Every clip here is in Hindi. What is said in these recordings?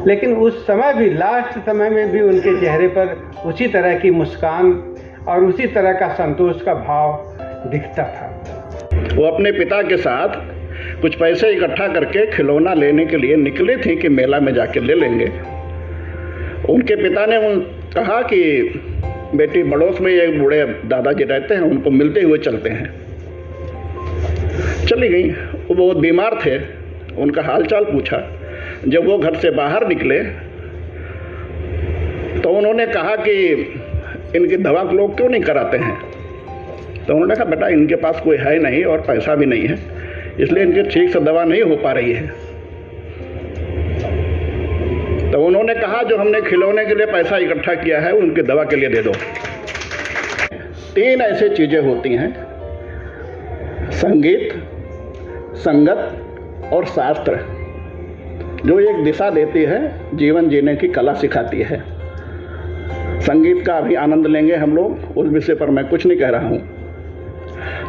लेकिन उस समय भी, लास्ट समय में भी उनके चेहरे पर उसी तरह की मुस्कान और उसी तरह का संतोष का भाव दिखता था। वो अपने पिता के साथ कुछ पैसे इकट्ठा करके खिलौना लेने के लिए निकले थे कि मेला में जाके ले लेंगे। उनके पिता ने कहा कि बेटी, पड़ोस में एक बूढ़े दादाजी रहते हैं, उनको मिलते हुए चलते हैं। चली गई। वो बहुत बीमार थे, उनका हालचाल पूछा। जब वो घर से बाहर निकले तो उन्होंने कहा कि इनकी दवा लोग क्यों नहीं कराते हैं? तो उन्होंने कहा, बेटा इनके पास कोई है नहीं और पैसा भी नहीं है, इसलिए इनकी ठीक से दवा नहीं हो पा रही है। तो उन्होंने कहा, जो हमने खिलौने के लिए पैसा इकट्ठा किया है उनकी दवा के लिए दे दो। 3 ऐसी चीज़ें होती हैं, संगीत, संगत और शास्त्र, जो एक दिशा देती है, जीवन जीने की कला सिखाती है। संगीत का अभी आनंद लेंगे हम लोग, उस विषय पर मैं कुछ नहीं कह रहा हूँ।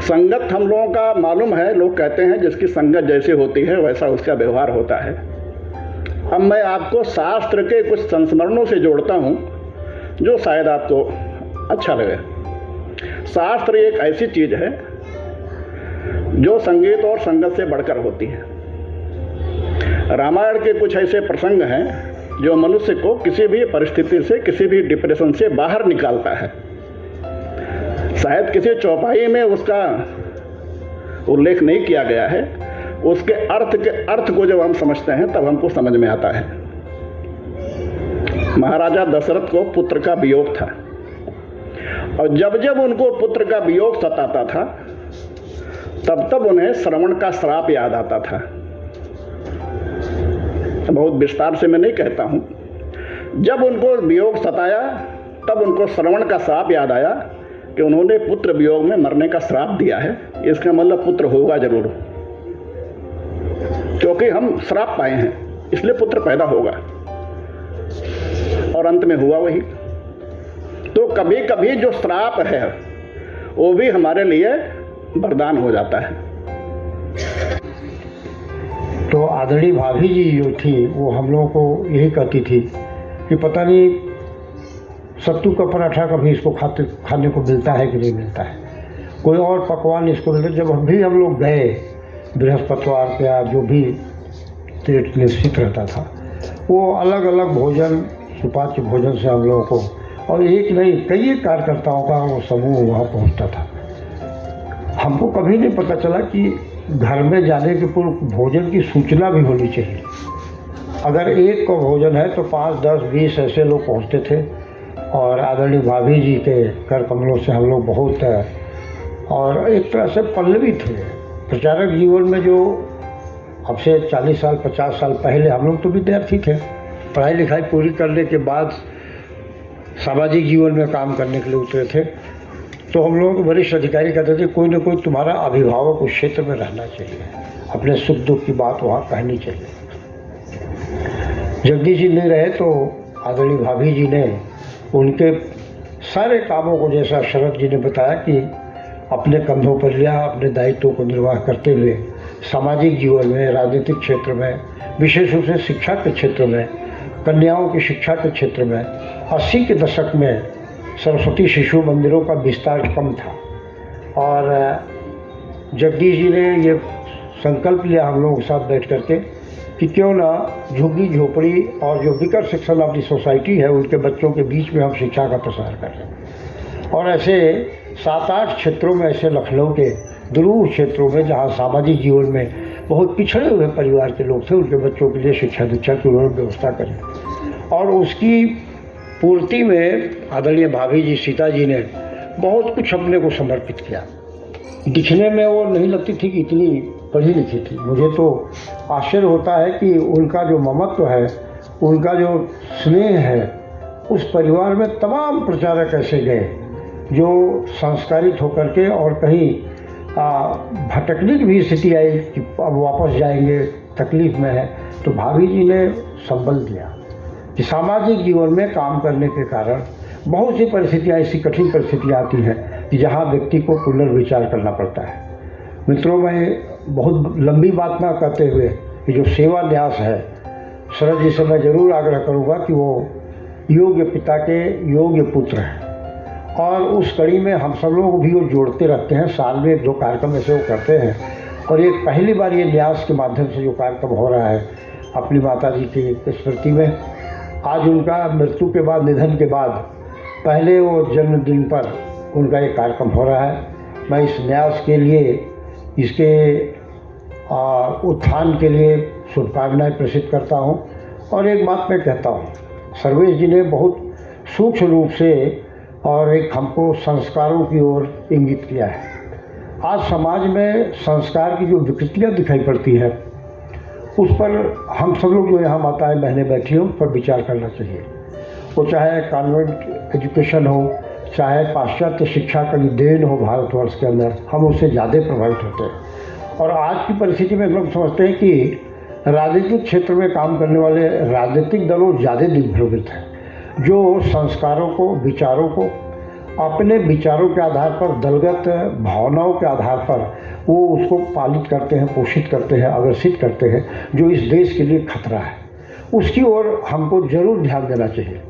संगत हम लोगों का मालूम है, लोग कहते हैं जिसकी संगत जैसी होती है वैसा उसका व्यवहार होता है। अब मैं आपको शास्त्र के कुछ संस्मरणों से जोड़ता हूँ जो शायद आपको अच्छा लगे। शास्त्र एक ऐसी चीज़ है जो संगीत और संगत से बढ़कर होती है। रामायण के कुछ ऐसे प्रसंग हैं जो मनुष्य को किसी भी परिस्थिति से, किसी भी डिप्रेशन से बाहर निकालता है। शायद किसी चौपाई में उसका उल्लेख नहीं किया गया है, उसके अर्थ को जब हम समझते हैं तब हमको समझ में आता है। महाराजा दशरथ को पुत्र का वियोग था, और जब जब उनको पुत्र का वियोग सताता था तब तब उन्हें श्रवण का श्राप याद आता था। बहुत विस्तार से मैं नहीं कहता हूँ। जब उनको वियोग सताया तब उनको श्रवण का श्राप याद आया कि उन्होंने पुत्र वियोग में मरने का श्राप दिया है, इसका मतलब पुत्र होगा जरूर, क्योंकि हम श्राप पाए हैं इसलिए पुत्र पैदा होगा, और अंत में हुआ वही। तो कभी कभी जो श्राप है वो भी हमारे लिए वरदान हो जाता है। तो आदरणीय भाभी जी जो थी वो हम लोगों को यही कहती थी कि पता नहीं सत्तू का पराठा कभी इसको खाने को मिलता है कि नहीं मिलता है, कोई और पकवान इसको मिलता। जब भी हम लोग गए बृहस्पतिवार पे या जो भी तीर्थ निश्चित रहता था, वो अलग अलग भोजन, सुपाच्य भोजन से हम लोगों को, और एक नहीं कई कार्यकर्ताओं का वो समूह वहाँ पहुँचता था। हमको कभी नहीं पता चला कि घर में जाने के पूर्व भोजन की सूचना भी होनी चाहिए। अगर एक को भोजन है तो 5, 10, 20 ऐसे लोग पहुँचते थे, और आदरणीय भाभी जी के कर कमलों से हम लोग बहुत, और एक तरह से पल्लवी थे प्रचारक जीवन में। जो अब से 40 साल 50 साल पहले हम लोग तो विद्यार्थी थे, पढ़ाई लिखाई पूरी करने के बाद सामाजिक जीवन में काम करने के लिए उतरे थे, तो हम लोगों के वरिष्ठ अधिकारी कहते थे कोई ना कोई तुम्हारा अभिभावक उस क्षेत्र में रहना चाहिए, अपने सुख दुख की बात वहाँ कहनी चाहिए। जगदीश जी नहीं रहे तो आदरणीय भाभी जी ने उनके सारे कामों को, जैसा शरद जी ने बताया, कि अपने कंधों पर लिया, अपने दायित्वों को निर्वाह करते हुए सामाजिक जीवन में, राजनीतिक क्षेत्र में, विशेष रूप से शिक्षा के क्षेत्र में, कन्याओं की शिक्षा के क्षेत्र में 80 के दशक में सरस्वती शिशु मंदिरों का विस्तार कम था, और जगदीश जी ने ये संकल्प लिया हम लोगों के साथ बैठ करके कि क्यों ना झुग्गी झोपड़ी और जो vicar section of the society है उनके बच्चों के बीच में हम शिक्षा का प्रसार कर रहे हैं। और ऐसे 7-8 क्षेत्रों में, ऐसे लखनऊ के दुरूह क्षेत्रों में जहाँ सामाजिक जीवन में बहुत पिछड़े हुए परिवार के लोग थे, उनके बच्चों के लिए शिक्षा दीक्षा की उन्होंने व्यवस्था करी। और उसकी पूर्ति में आदरणीय भाभी जी, सीता जी ने बहुत कुछ अपने को समर्पित किया। दिखने में वो नहीं लगती थी कि इतनी पढ़ी लिखी थी। मुझे तो आश्चर्य होता है कि उनका जो ममत्व है, उनका जो स्नेह है, उस परिवार में तमाम प्रचारक ऐसे गए जो संस्कारित होकर के, और कहीं भटकने की भी स्थिति आई कि अब वापस जाएंगे, तकलीफ में है, तो भाभी जी ने संबल दिया कि सामाजिक जीवन में काम करने के कारण बहुत सी परिस्थितियाँ, ऐसी कठिन परिस्थितियाँ आती हैं कि जहाँ व्यक्ति को पुनर्विचार करना पड़ता है। मित्रों, मैं बहुत लंबी बात ना कहते हुए कि जो सेवा न्यास है शरद जी से मैं जरूर आग्रह करूँगा कि वो योग्य पिता के योग्य पुत्र हैं, और उस कड़ी में हम सब लोग भी वो जोड़ते रहते हैं। साल में 1-2 कार्यक्रम ऐसे वो करते हैं, और एक पहली बार ये न्यास के माध्यम से जो कार्यक्रम हो रहा है अपनी माता जी की स्मृति में, आज उनका मृत्यु के बाद, निधन के बाद पहले वो जन्मदिन पर उनका एक कार्यक्रम हो रहा है। मैं इस न्यास के लिए, इसके उत्थान के लिए शुभकामनाएं प्रेषित करता हूं। और एक बात मैं कहता हूं, सर्वेश जी ने बहुत सूक्ष्म रूप से और एक हमको संस्कारों की ओर इंगित किया है। आज समाज में संस्कार की जो विकृतियाँ दिखाई पड़ती है, उस पर हम सब लोग जो यहाँ माताएं बहनें बैठी हों, उस पर विचार करना चाहिए। वो चाहे कॉन्वेंट एजुकेशन हो, चाहे पाश्चात्य शिक्षा का देन हो भारतवर्ष के अंदर, हम उससे ज़्यादा प्रभावित होते हैं। और आज की परिस्थिति में लोग समझते हैं कि राजनीतिक क्षेत्र में काम करने वाले राजनीतिक दलों ज़्यादा दिग्भ्रमित हैं, जो संस्कारों को, विचारों को, अपने विचारों के आधार पर, दलगत भावनाओं के आधार पर वो उसको पालित करते हैं, पोषित करते हैं, अग्रसित करते हैं, जो इस देश के लिए खतरा है। उसकी ओर हमको जरूर ध्यान देना चाहिए।